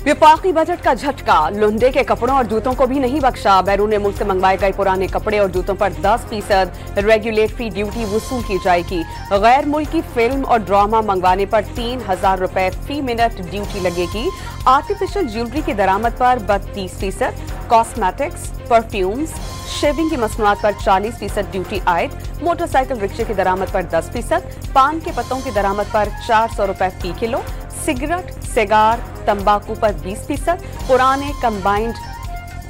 विफाकी budget का झटका, लुंडे के कपड़ों और जूतों को भी नहीं बख्शा। बैरून मुल्क से मंगवाए गए पुराने कपड़े और जूतों पर 10% रेगुलेटरी ड्यूटी वसूल की जाएगी। गैर मुल्की फिल्म और ड्रामा मंगवाने पर 3000 रुपए फी मिनट ड्यूटी लगेगी। आर्टिफिशियल ज्वेलरी की दरामद पर 32%, कॉस्मेटिक्स, परफ्यूम्स, शेविंग की मसनूआत पर 40% ड्यूटी आयद। मोटरसाइकिल रिक्शे की दरामद पर 10%, पान के पत्तों की दरामद पर 400 रुपए फी किलो। सिगरेट, सिगार, तंबाकू पर 20%, पुराने कंबाइंड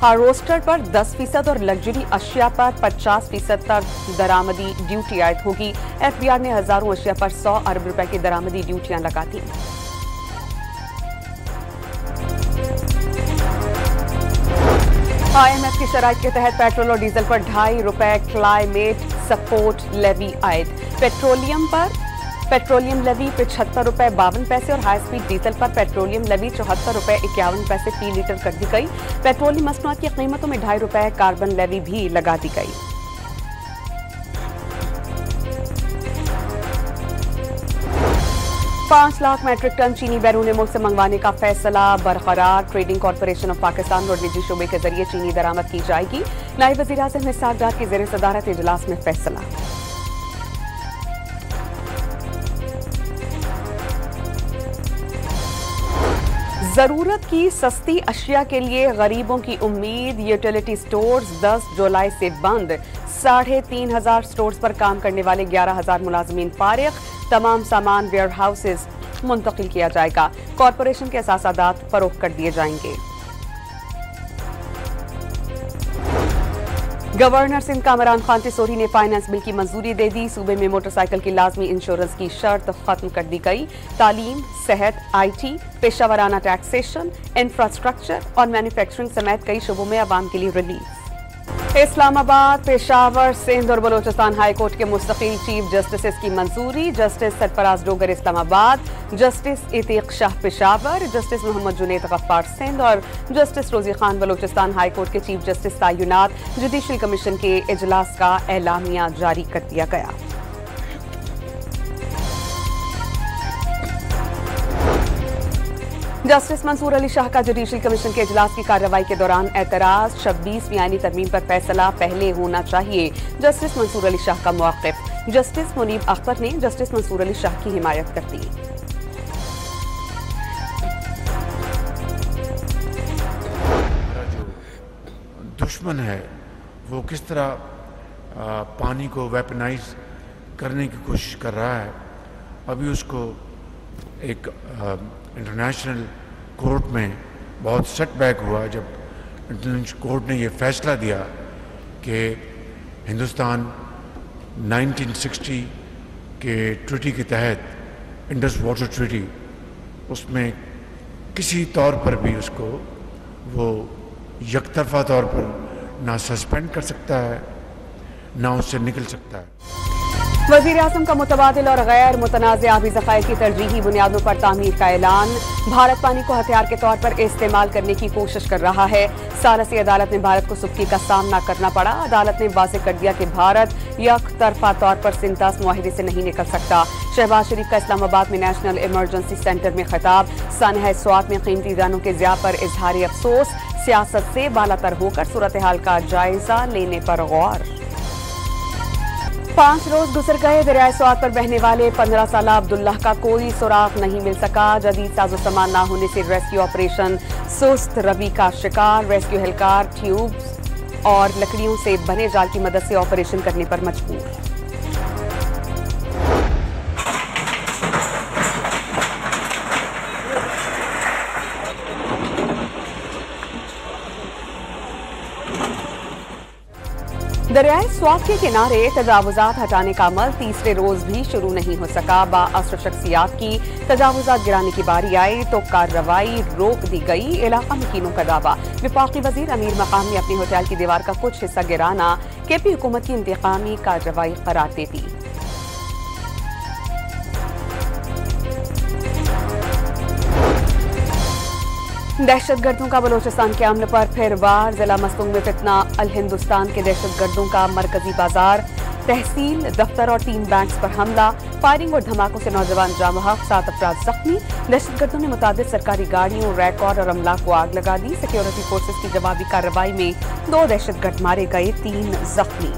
हार्वेस्टर पर 10% और लग्जरी अशिया पर 50% तक दरामदी ड्यूटी आयद होगी। एफबीआर ने हजारों अशिया पर 100 अरब रुपए की दरामदी ड्यूटियां लगा दी। IMF की शराइत के तहत पेट्रोल और डीजल पर 2.5 रुपए क्लाइमेट सपोर्ट लेवी आयद। पेट्रोलियम लेवी 75 रुपए 52 पैसे और हाई स्पीड डीजल पर पेट्रोलियम लेवी 74 रुपए 51 पैसे फी लीटर कर दी गई। पेट्रोलियम मसनूआत की कीमतों में 2.5 रुपए कार्बन लेवी भी लगा दी गई। पांच लाख मैट्रिक टन चीनी बैरून मुल्क से मंगवाने का फैसला बरकरार। ट्रेडिंग कॉर्पोरेशन ऑफ पाकिस्तान और निजी शोबे के जरिए चीनी दरामद की जाएगी। नायब वज़ीर आज़म इसहाक डार की ज़ेर सदारत इजलास में फैसला। जरूरत की सस्ती अशिया के लिए गरीबों की उम्मीद। यूटिलिटी स्टोर्स 10 जुलाई से बंद। 3500 स्टोर्स पर काम करने वाले 11,000 मुलाजमीन फारिग। तमाम सामान वेयर हाउसेज मुंतकिल किया जाएगा। कॉरपोरेशन के असासादात फरोख्त कर दिए जाएंगे। गवर्नर सिंध कामरान खान तिसोरी ने फाइनेंस बिल की मंजूरी दे दी। सूबे में मोटरसाइकिल की लाजमी इंश्योरेंस की शर्त खत्म कर दी गई। तालीम, सेहत, IT, पेशावराना टैक्सेशन, इंफ्रास्ट्रक्चर और मैन्युफैक्चरिंग समेत कई शोबों में अवाम के लिए रिलीफ। इस्लामाबाद, पेशावर, सिंध और बलोचिस्तान हाई कोर्ट के मुस्तकिल चीफ जस्टिस की मंजूरी। Justice Sarfaraz Dogar Islamabad, justice Ateeq Shah Peshawar, justice Mohammad Junaid Ghaffar Sindh और justice Rozi Khan Balochistan high court के चीफ जस्टिस तयनात। जुडिशल कमीशन के इजलास का एलामिया जारी कर दिया गया। जस्टिस मंसूर अली शाह का जुडिशल कमीशन के इजलास की कार्रवाई के दौरान एतराज। 26वीं आईनी तरमीम पर फैसला पहले होना चाहिए। जस्टिस मंसूर अली शाह का मौक़िफ़। जस्टिस मुनीब अख्तर ने जस्टिस मंसूर अली शाह की हिमायत कर दी। हमारा जो दुश्मन है वो किस तरह पानी को वेपनाइज करने की कोशिश कर रहा है। अभी उसको एक इंटरनेशनल कोर्ट में बहुत सेटबैक हुआ जब इंटरनेशनल कोर्ट ने ये फैसला दिया कि हिंदुस्तान 1960 के ट्रीटी के तहत इंडस वाटर ट्रीटी उसमें किसी तौर पर भी उसको वो यकतरफा तौर पर ना सस्पेंड कर सकता है ना उससे निकल सकता है। वज़ीर आज़म का मुतबादिल और गैर मुतनाज़ आबी ज़खायर की तरजीही बुनियादों पर तामीर का ऐलान। भारत पानी को हथियार के तौर पर इस्तेमाल करने की कोशिश कर रहा है। सालसी अदालत में भारत को सुख्ती का सामना करना पड़ा। अदालत ने वाज़ेह कर दिया कि भारत यकतरफा तौर पर सिंतास मुआहिदे से नहीं निकल सकता। शहबाज शरीफ का इस्लामाबाद में नेशनल इमरजेंसी सेंटर में खिताब। सानहा स्वात में कीमती जानों के ज़िया पर इजहार अफसोस। सियासत से बालातर होकर सूरत हाल का जायजा लेने पर गौर। 5 रोज गुजर गए। दरियाए स्वात पर बहने वाले 15 साल अब्दुल्लाह का कोई सुराग नहीं मिल सका। जदीद साजो सामान न होने से रेस्क्यू ऑपरेशन सुस्त रवि का शिकार। रेस्क्यू हेलीकॉप्टर, ट्यूब्स और लकड़ियों से बने जाल की मदद से ऑपरेशन करने पर मजबूर। दरियाए स्वात के किनारे तजावुजात हटाने का अमल तीसरे रोज भी शुरू नहीं हो सका। बाअसर शख्सियात की तजावुजात गिराने की बारी आई तो कार्रवाई रोक दी गई। इलाका मकीनों का दावा। विफाकी वजीर अमीर मकाम ने अपने होटल की दीवार का कुछ हिस्सा गिराना KP हुकूमत की इंतकामी कार्रवाई करार दे दी। दहशतगर्दों का बलोचिस्तान के अमन पर फिर वार। जिला मस्तूंग में फितना। अल हिंदुस्तान के दहशतगर्दों का मरकजी बाजार, तहसील दफ्तर और 3 बैंक्स पर हमला। फायरिंग और धमाकों से नौजवान जाम बहक, 7 अफराद जख्मी। दहशतगर्दों ने मुतादिद सरकारी गाड़ियों, रैकॉर्ड और अमला को आग लगा दी। सिक्योरिटी फोर्सेज की जवाबी कार्रवाई में 2 दहशतगर्द मारे गए, 3 जख्मी।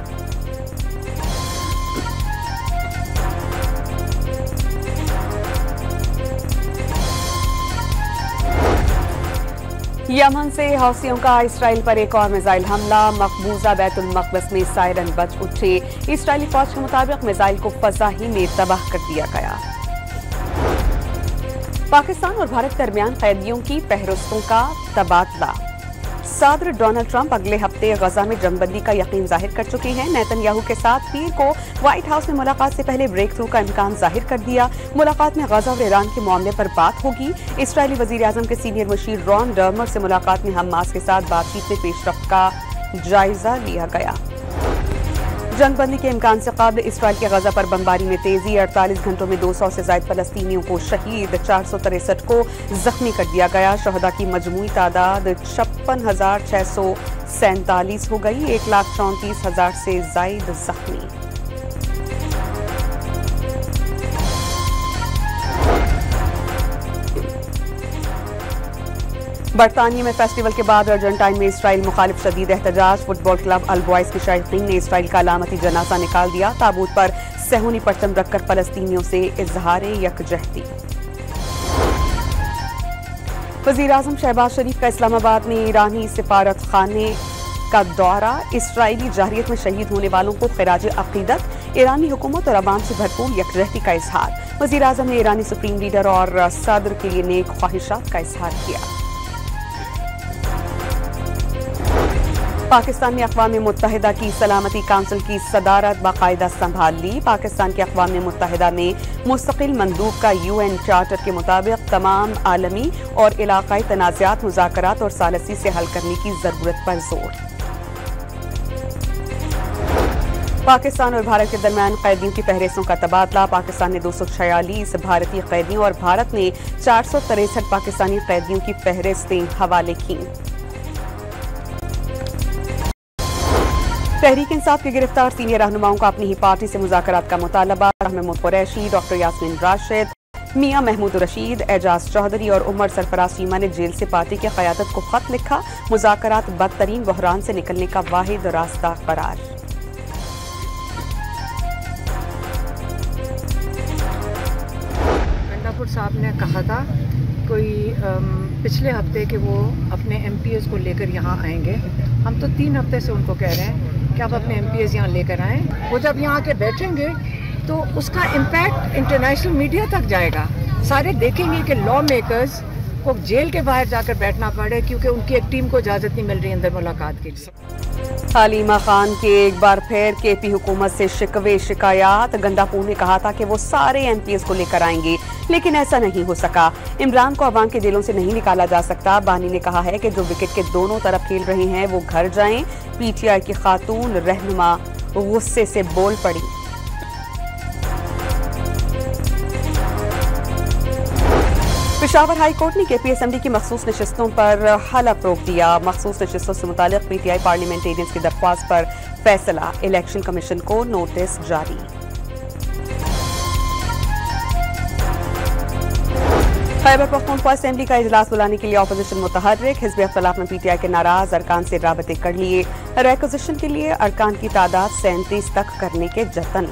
यमन से हौसियों का इसराइल पर एक और मिसाइल हमला। मकबूजा बैतुल मक़दस में सायरन बज उठे। इसराइली फौज के मुताबिक मिसाइल को फजा ही में तबाह कर दिया गया। पाकिस्तान और भारत के दरमियान कैदियों की फहरिस्तों का तबादला। सदर डोनाल्ड ट्रंप अगले हफ्ते गजा में जंगबंदी का यकीन जाहिर कर चुके हैं। नेतन्याहू के साथ पीर को व्हाइट हाउस में मुलाकात से पहले ब्रेक थ्रू का इम्कान जाहिर कर दिया। मुलाकात में गजा और ईरान के मामले पर बात होगी। इसराइली वजीर आजम के सीनियर मशीर रॉन डर्मर से मुलाकात में हमास के साथ बातचीत में पेशरफ्त का जायजा लिया गया। जंगबंदी के इम्कान से कबल इसराइल के गजा पर बमबारी में तेजी। 48 घंटों में 200 से ज्यादा फलस्तीनियों को शहीद, 463 को जख्मी कर दिया गया। शहदा की मजमूई तादाद 56,647 हो गई। 1,34,000 से ज्यादा जख्मी। बरतानिया में फेस्टिवल के बाद अर्जेंटाइन में इसराइल मुखालिफ शदीद एहतजाज। फुटबॉल क्लब अल बॉयज के शायकीन ने इसराइल का अलामती जनाजा निकाल दिया। ताबूत पर सेहूनी परचम रखकर फलस्तीनियों से इजहार यकजहती। वजीर आजम शहबाज शरीफ का इस्लामाबाद में ईरानी सिफारत खाने का दौरा। इसराइली जाहिरियत में शहीद होने वालों को खिराज अकीदत। ईरानी हुकूमत और अवाम से भरपूर यकजहती का इजहार। वजीर आजम ने ईरानी सुप्रीम लीडर और सदर के लिए नेक ख्वाहिशात का इजहार किया। पाकिस्तान ने अक़वाम मुत्तहिदा की सलामती काउंसिल की सदारत बाकायदा संभाल ली। पाकिस्तान के अक़वाम मुत्तहिदा में मुस्तकिल मंदूब का UN चार्टर के मुताबिक तमाम आलमी और इलाकाई तनाज़ात, मुज़ाकरात और सालसी से हल करने की ज़रूरत पर जोर। पाकिस्तान और भारत के दरमियान कैदियों की फहरिस्तों का तबादला। पाकिस्तान ने 246 भारतीय कैदियों और भारत ने 463 पाकिस्तानी कैदियों की फहरिस्तें हवाले की। तहरीक इंसाफ के गिरफ्तार सीनियर रहनुमाओं का अपनी ही पार्टी से मुज़ाकरात का मुतालबा। महमूद कुरैशी, डॉक्टर यास्मीन राशिद, मियां महमूद रशीद, एजाज चौधरी और उमर सरफराज चीमा ने जेल से पार्टी की क़यादत को खत लिखा। मुज़ाकरात बदतरीन बहरान से निकलने का वाहिद रास्ता करार। गंडापुर साहब ने कहा था कोई पिछले हफ्ते के वो अपने MPs को लेकर यहाँ आएंगे। हम तो 3 हफ्ते से उनको कह रहे हैं कि आप अपने MPs यहाँ लेकर आएँ। वो जब यहाँ आके बैठेंगे तो उसका इम्पैक्ट इंटरनेशनल मीडिया तक जाएगा। सारे देखेंगे कि लॉ मेकर्स को जेल के बाहर जाकर बैठना पड़े क्योंकि उनकी एक टीम को इजाज़त नहीं मिल रही अंदर मुलाकात के लिए। हलीमा खान के एक बार फिर KP हुकूमत से शिकवे शिकायत। गंडापुर ने कहा था कि वो सारे MPs को लेकर आएंगे, लेकिन ऐसा नहीं हो सका। इमरान को अवाम के दिलों से नहीं निकाला जा सकता। बानी ने कहा है कि जो विकेट के दोनों तरफ खेल रहे हैं वो घर जाएं। PTI की खातून रहनुमा गुस्से से बोल पड़ी। पेशावर हाई कोर्ट ने KP असेंबली की मखसूस नशिस्तों पर हलफ रोक दिया। मखसूस नशिस्तों से मुतालिक PTI पार्लियामेंटेरियंस की दरख्वास्त पर फैसला। इलेक्शन कमीशन को नोटिस जारी। खैबर पख्तूनख्वा असेंबली का इजलास बुलाने के लिए अपोजिशन मुतहर्रिक। हिज़्ब इख्तिलाफ में PTI के नाराज अरकान से राबते कर लिए। रिक्विजिशन के लिए अरकान की तादाद 37 तक करने के जतन।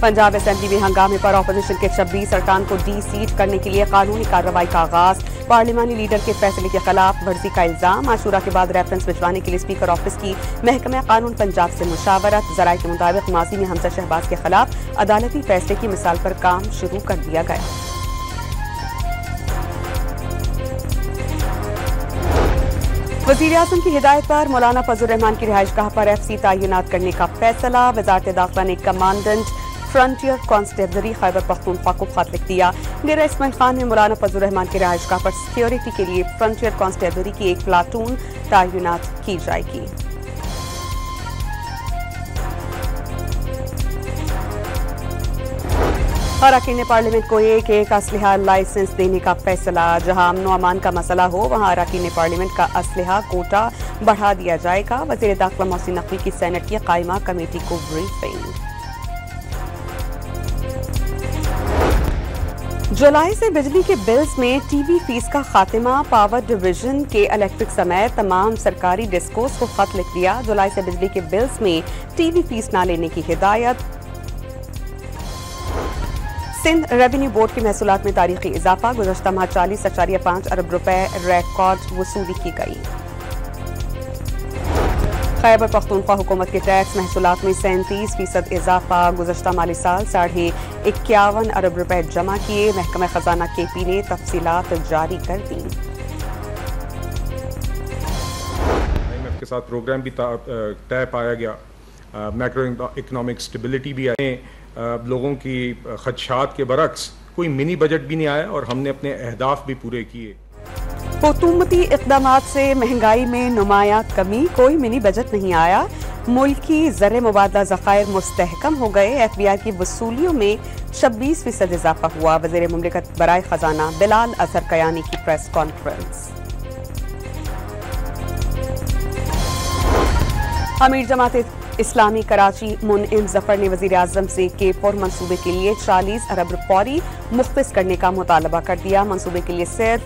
पंजाब असेंबली में हंगामे पर अपोजिशन के 26 अरकान को डी-सीट करने के लिए कानूनी कार्रवाई का आगाज। पार्लिमानी लीडर के फैसले के खिलाफ वर्जी का इल्जाम। आशूरा के बाद रेफरेंस भिजवाने के लिए स्पीकर ऑफिस की महकमा कानून पंजाब से मुशावरत। जराये के मुताबिक माजी में हमजा शहबाज के खिलाफ अदालती फैसले की मिसाल पर काम शुरू कर दिया गया। वज़ीर आज़म की हिदायत पर मौलाना फजल रहमान की रिहाइशगाह पर FC तैनात करने का फैसला। वज़ारत दाखिला ने commandant frontier constabulary Khyber Pakhtunkhwa को खत लिख दिया। डेरा इस्माइल खान में मौलाना फजल रहमान की रिहाइशगाह पर सिक्योरिटी के लिए फ्रंटियर कांस्टेबलरी की एक प्लाटून तैनात की जाएगी। अरकान पार्लियामेंट को एक असलहा लाइसेंस देने का फैसला। जहां अमन अमान का मसला हो वहां अरकान पार्लियामेंट का असलहा कोटा बढ़ा दिया जाएगा। वज़ीर दाखिला मोहसिन नकवी की सेनेट की कायमा कमेटी को ब्रीफिंग। जुलाई से बिजली के बिल्स में टीवी फीस का खात्मा। पावर डिवीजन के इलेक्ट्रिक समेत तमाम सरकारी डिस्कोस को खत लिख दिया। जुलाई से बिजली के बिल्स में टीवी फीस न लेने की हिदायत। सिंध रेवेन्यू बोर्ड की महसूलात में तारीखी इजाफा। गुज़श्ता माह 40.5 अरब रुपए रिकॉर्ड वसूली की गई। खैबर पख्तूनख्वा हुकूमत के टैक्स महसूलात में 37% इजाफा। गुज़श्ता माली साल 51.5 अरब रुपए जमा किए। महकमा खजाना KP ने तफसीलात जारी कर दी। IMF के साथ प्रोग्राम भी तय पाया गया। मैक्रो इकोनॉमिक स्टेबिलिटी भी आए। लोगों की खदशात के बरक्स कोई मिनी बजट भी नहीं आया और हमने अपने अहदाफ भी पूरे किए। हुकूमती इक़दामात से महंगाई में नुमाया कमी। कोई मिनी बजट नहीं आया। मुल्की ज़र मुबादला ज़खायर मुस्तहकम हो गए। FBI की वसूलियों में 26% इजाफा हुआ। वज़ीर मुमलिकत बराए खजाना बिलाल अजहर कयानी की प्रेस कॉन्फ्रेंस। अमीर जमात इस्लामी कराची मुनइम जफर ने वज़ीर आज़म से K4 मंसूबे के लिए 40 अरब फौरी मुख्तस करने का मुतालबा कर दिया। मंसूबे के लिए सिर्फ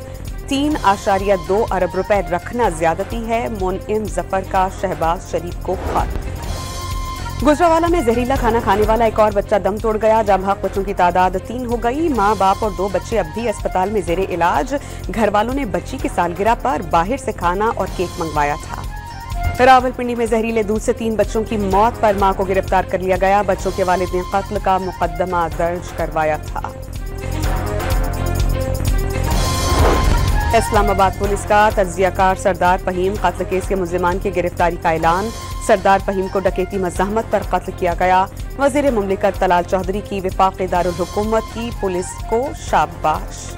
3.2 अरब रुपए रखना ज्यादती है। मुनइम जफर का शहबाज शरीफ को खत। गुजरावाला में जहरीला खाना खाने वाला एक और बच्चा दम तोड़ गया। जब हक बच्चों की तादाद 3 हो गई। माँ बाप और 2 बच्चे अब भी अस्पताल में जेरे इलाज। घर वालों ने बच्ची की सालगिरह पर बाहर से खाना और केक मंगवाया था। रावलपिंडी में जहरीले दूध से 3 बच्चों की मौत पर मां को गिरफ्तार कर लिया गया। बच्चों के वालिद ने कत्ल का मुकदमा दर्ज करवाया था। इस्लामाबाद पुलिस का तज्जियाकार सरदार फहीम कत्ल केस के मुल्जिमान की गिरफ्तारी का ऐलान। सरदार फहीम को डकैती मज़ाहमत पर कत्ल किया गया। वज़ीर मुमलिकत तलाल चौधरी की वफाक़ी दारुल हुकूमत की पुलिस को शाबाश।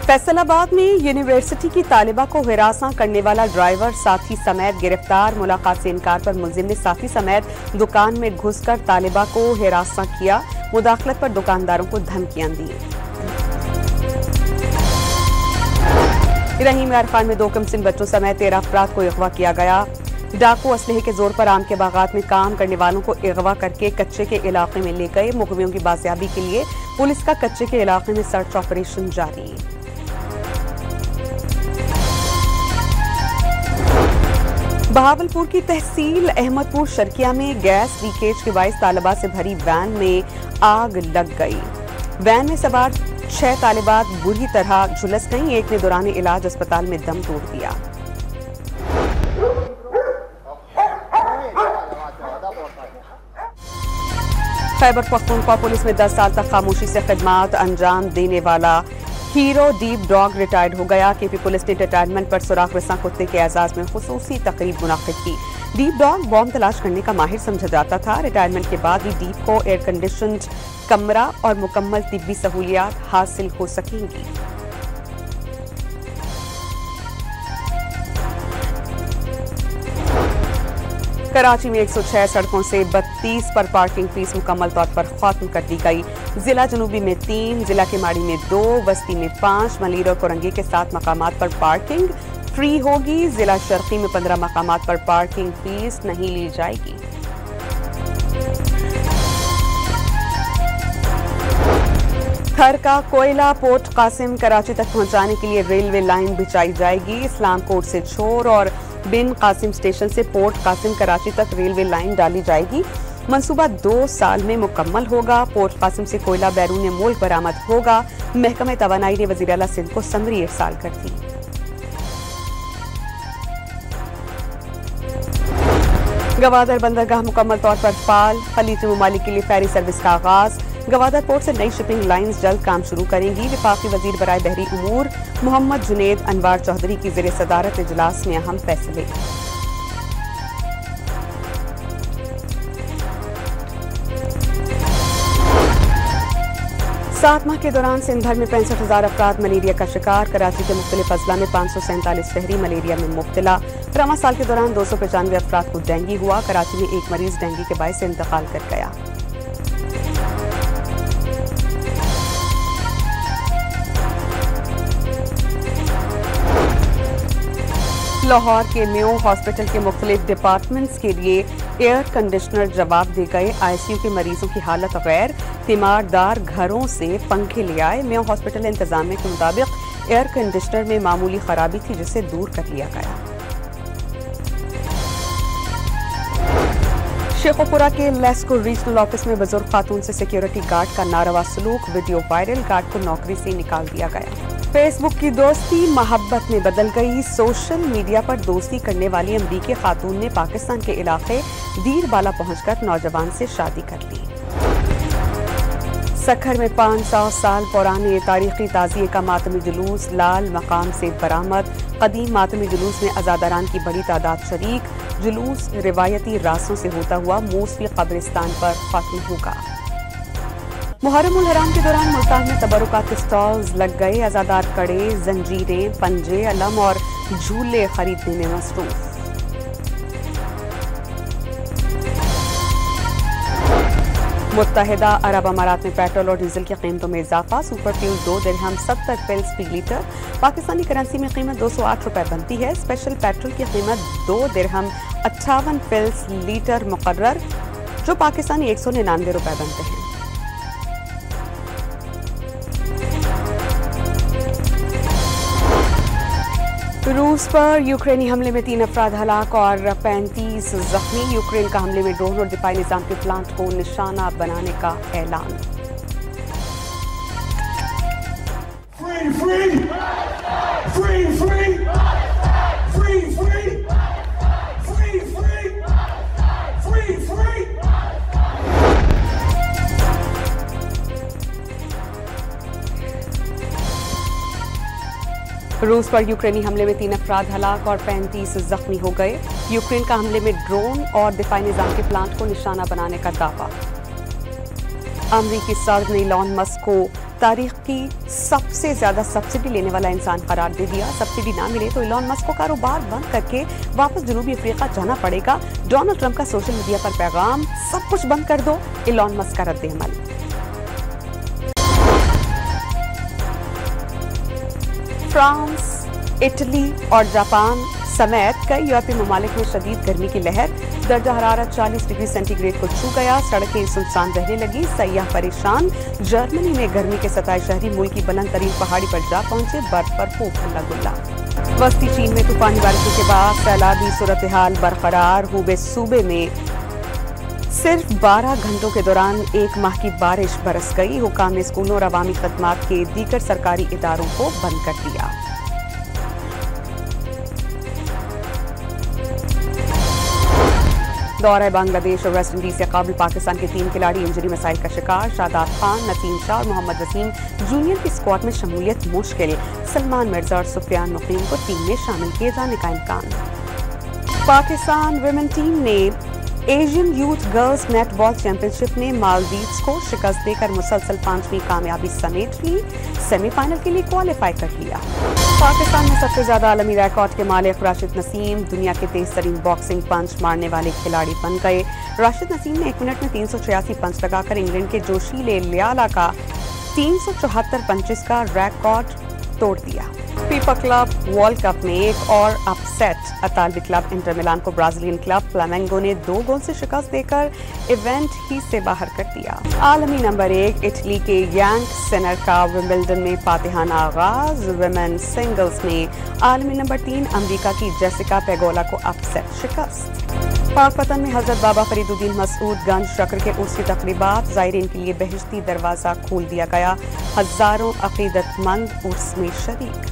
फैसलाबाद में यूनिवर्सिटी की तालिबा को हिरासा करने वाला ड्राइवर साथी समेत गिरफ्तार। मुलाकात से इनकार पर मुलजिम ने साथी समेत दुकान में घुसकर तालिबा को हिरासा किया। मुदाखलत पर दुकानदारों को धमकियां दी। रहीम यार खान में 2 कमसिन बच्चों समेत 13 अफराद को अगवा किया गया। डाकू असलहे के जोर पर आम के बागात में काम करने वालों को अगवा करके कच्चे के इलाके में ले गए। मुकम्मियों की बाजियाबी के लिए पुलिस का कच्चे के इलाके में सर्च ऑपरेशन जारी। बहावलपुर की तहसील अहमदपुर शर्किया में गैस लीकेज के बायस तालिबात से भरी वैन में आग लग गई। वैन में सवार 6 तालिबात बुरी तरह झुलस गईं। एक ने दौरान इलाज अस्पताल में दम तोड़ दिया। खैबर पख्तूनख्वा पुलिस में 10 साल तक खामोशी से खिदमात अंजाम देने वाला हीरो डीप डॉग रिटायर्ड हो गया। KP पुलिस ने रिटायरमेंट पर सुराख रसा कुत्ते के एजाज में खुसूसी तकरीब मुनाकिद की। डीप डॉग बॉम्ब तलाश करने का माहिर समझा जाता था। रिटायरमेंट के बाद भी डीप को एयर कंडीशन्ड कमरा और मुकम्मल तिब्बी सहूलियात हासिल हो सकेंगी। कराची में 106 सड़कों से 32 पर पार्किंग फीस मुकम्मल तौर पर खत्म कर दी गई। जिला जनूबी में 3, जिला केमाड़ी में 2, वस्ती में 5, मलीर और कोरंगी के 7 मकामात पर पार्किंग फ्री होगी। जिला शर्की में 15 मकामात पर पार्किंग फीस नहीं ली जाएगी। खर का कोयला पोर्ट कासिम कराची तक पहुंचाने के लिए रेलवे लाइन बिछाई जाएगी। इस्लाम कोर्ट से छोर और बिन कासिम स्टेशन से पोर्ट कासिम कराची तक रेलवे लाइन डाली जाएगी। मंसूबा 2 साल में मुकम्मल होगा। पोर्ट कासिम से कोयला बैरून मुल्क बरामद होगा। महकमा तवानाई ने वज़ीर आला सिंध को समरी इरसाल कर दी। गवादर बंदरगाह मुकम्मल तौर पर फाल। खलीजी ममालिक के लिए फेरी सर्विस का आगाज। गवादर पोर्ट से नई शिपिंग लाइन्स जल्द काम शुरू करेंगी। वफाकी वजीर बराए बहरी उमूर मोहम्मद जुनेद अनवार चौधरी की ज़ेरे सदारत इजलास में अहम फैसले। 7 माह के दौरान सिंध भर में 65,000 अफराद मलेरिया का शिकार। कराची के मुख्तलिफ अजला में 547 शहरी मलेरिया में मुब्तला। 17वां साल के दौरान 295 अफराद को डेंगू हुआ। कराची में एक मरीज डेंगू के बायस से इंतकाल कर गया। लाहौर के मेयो हॉस्पिटल के मुख्तलिफ डिपार्टमेंट्स के लिए एयर कंडीशनर जवाब दे गए। आईसीयू के मरीजों की हालत गैर, तीमारदार घरों से पंखे ले आए। मेयो हॉस्पिटल इंतजामिया के मुताबिक एयर कंडीशनर में मामूली खराबी थी जिसे दूर कर लिया गया। शेखोपुरा के लेस्को रीजनल ऑफिस में बुजुर्ग खातून से सिक्योरिटी गार्ड का नारवा सलूक, वीडियो वायरल, गार्ड को नौकरी से निकाल दिया गया। फेसबुक की दोस्ती मोहब्बत में बदल गई। सोशल मीडिया पर दोस्ती करने वाली अमरीकी खातून ने पाकिस्तान के इलाके दीरबाला पहुंचकर नौजवान से शादी कर ली। सखर में 500 साल पुराने तारीखी ताजिए का मातमी जुलूस लाल मकाम से बरामद। कदीम मातमी जुलूस में अज़ादारान की बड़ी तादाद शरीक। जुलूस रिवायती रास्तों से होता हुआ मूसवी कब्रिस्तान पर खत्म होगा। मुहर्रम उल हराम के दौरान मुल्तान में तबरुकात के स्टॉल्स लग गए। अज़ादार कड़े, जंजीरें, पंजे, अलम और झूले खरीदने में मसरूफ। मुत्तहिदा अरब अमारात में पेट्रोल और डीजल की कीमतों में इजाफा। सुपर फ्यूल 2 दिरहम 70 फिल्स फी लीटर। पाकिस्तानी करेंसी में कीमत 208 रुपए बनती है। स्पेशल पेट्रोल की कीमत 2 दिरहम 58 फिल्स लीटर मुकर्रर, जो पाकिस्तानी 199 रुपए बनते हैं। रूस पर यूक्रेनी हमले में 3 अफराद हलाक और 35 जख्मी। यूक्रेन का हमले में ड्रोन और दिफाई निजाम के प्लांट को निशाना बनाने का ऐलान। Free, free! Free, free! Free, free! Free, free! Free, free! रूस पर यूक्रेनी हमले में 3 अफराद हलाक और 35 जख्मी हो गए। यूक्रेन का हमले में ड्रोन और दिफाई निजाम के प्लांट को निशाना बनाने का दावा। अमरीकी सदर ने इलॉन मस्क को तारीख की सबसे ज्यादा सब्सिडी लेने वाला इंसान करार दे दिया। सब्सिडी ना मिले तो इलॉन मस्क को कारोबार बंद करके वापस जनूबी अफ्रीका जाना पड़ेगा। डोनाल्ड ट्रंप का सोशल मीडिया पर पैगाम, सब कुछ बंद कर दो, इलॉन मस्क का रद्द-ए-अमल। फ्रांस, इटली और जापान समेत कई यूरोपीय ममालिक में शदीद गर्मी की लहर। दर्जा हरारत 40 डिग्री सेंटीग्रेड को छू गया। सड़कें सुनसान रहने लगी, सयाह परेशान। जर्मनी में गर्मी के सताए शहरी मुल्क की बुलंद तरीन पहाड़ी पर जा पहुंचे, बर्फ पर खूब हल्ला गुल्ला। वस्ती चीन में तूफानी बारिशों के बाद सैलाबी सूरत हाल बरकरार। हुबे सूबे में सिर्फ 12 घंटों के दौरान 1 माह की बारिश बरस गई। हुकाम ने स्कूलों और अवामी खदमात के दीगर सरकारी इदारों को बंद कर दिया। दौरा बांग्लादेश और वेस्ट इंडीज से काबिल पाकिस्तान के 3 खिलाड़ी इंजरी मसाइल का शिकार। शादाब खान, नसीम शाह और मोहम्मद वसीम जूनियर की स्क्वाड में शमूलियत मुश्किल। सलमान मिर्जा और सुफियान मुकीम को टीम में शामिल किए जाने का इम्कान। पाकिस्तान विमेन टीम ने Asian youth girls netball championship में मालदीव्स को शिकस्त देकर मुसलसल 5वीं कामयाबी समेट ली। सेमीफाइनल के लिए क्वालिफाई कर लिया। पाकिस्तान में सबसे ज्यादा आलमी रिकॉर्ड के मालिक राशिद नसीम दुनिया के तेज तरीन बॉक्सिंग पंच मारने वाले खिलाड़ी बन गए। राशिद नसीम ने 1 मिनट में 386 पंच लगाकर इंग्लैंड के जोशीले लियाला का 374 पंचेस का रिकॉर्ड तोड़ दिया। फीफा क्लब वर्ल्ड कप में एक और अपसेट। अतालवी क्लब इंटर मिलान को ब्राजीलियन क्लब फ्लामेंगो ने 2 गोल से शिकस्त देकर इवेंट ही से बाहर कर दिया। आलमी नंबर 1 इटली के यांक सिनर का विंबलडन में फातिहाना आगाज। विमेन सिंगल्स में आलमी नंबर 3 अमेरिका की जेसिका पेगोला को अपसेट शिकस्त। पाकपतन में हजरत बाबा फरीदुद्दीन मसूद गंज शक्र के उर्स की तकरीबात। ज़ायरीन के लिए बहिश्ती दरवाजा खोल दिया गया। हजारों अकीदतमंद उर्स में शरीक।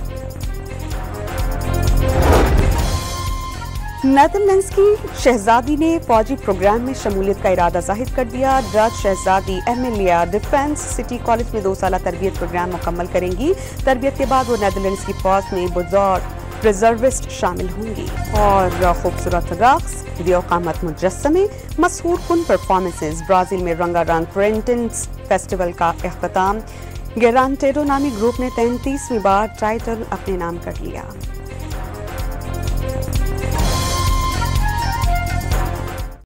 नेदरलैंड्स की शहजादी ने फौजी प्रोग्राम में शमूलियत का इरादा जाहिर कर दिया। डच शहजादी एमिलिया डिफेंस सिटी कॉलेज में 2 साला तरबियत प्रोग्राम मुकम्मल करेंगी। तरबियत के बाद वो नेदरलैंड्स की फौज में बुज़ुर्ग रिजर्विस्ट शामिल होंगी। और खूबसूरत रक्स, दियोकामत मुजस्समे, मशहूर कुन परफॉर्मेंसेस। ब्राजील में रंगारंग प्रिंटेंस फेस्टिवल का इख्तिताम। गेरांटेडो नामी ग्रुप ने 33वीं बार टाइटल अपने नाम कर लिया।